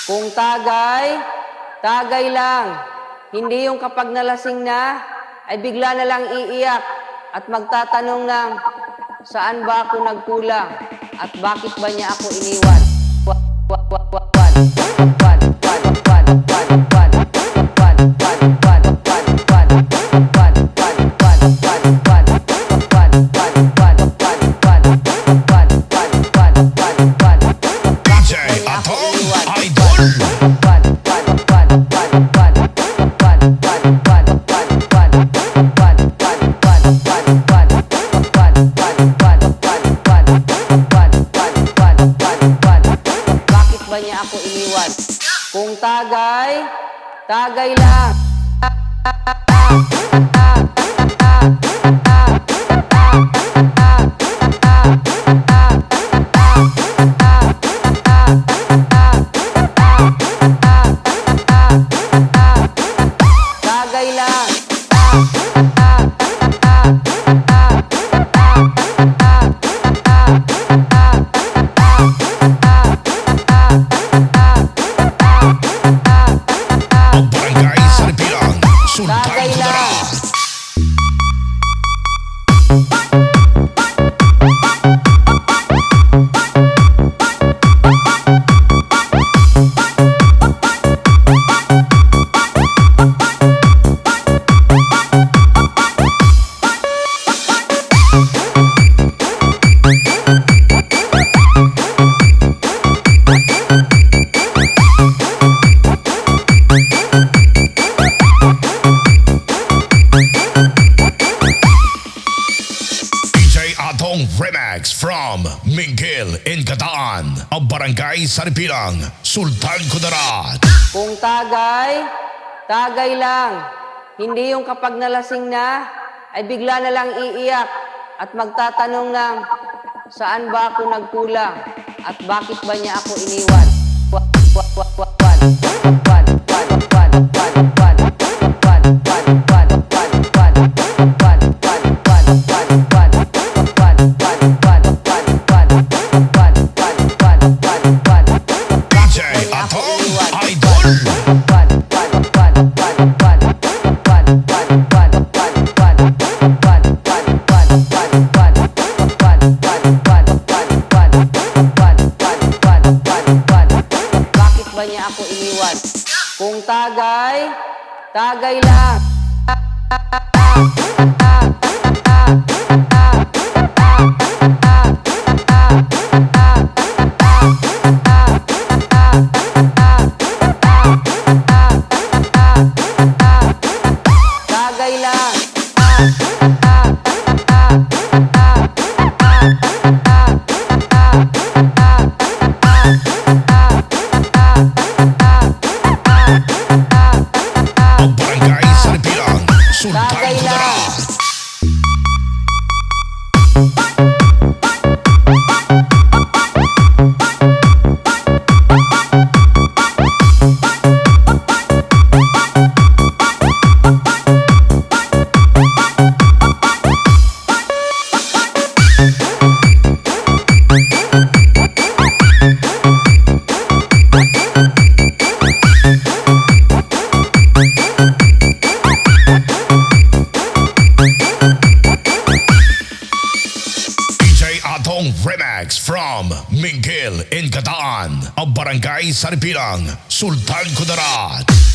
Kung tagay, tagay lang. Hindi yung kapag nalasing na, ay bigla na lang iiyak at magtatanong ng saan ba ako nagkulang at bakit ba niya ako iniwan. Ako iniwan. Kung tagay, tagay lang. Tagay lang. Tagay lang. Remax from Mingil in Kataan, ang barangay Saripilang, Sultan Kudarat. Kung tagay, tagay lang. Hindi yung kapag nalasing na, ay bigla na lang iiyak at magtatanong ng saan ba ako nagkulang at bakit ba niya ako iniwan. Ako iniwan. Kung tagay, tagay lang. Tagay lang. Tagay lang. Remax from Mingil in Kataan, ang barangay Saripilang, Sultan Kudarat.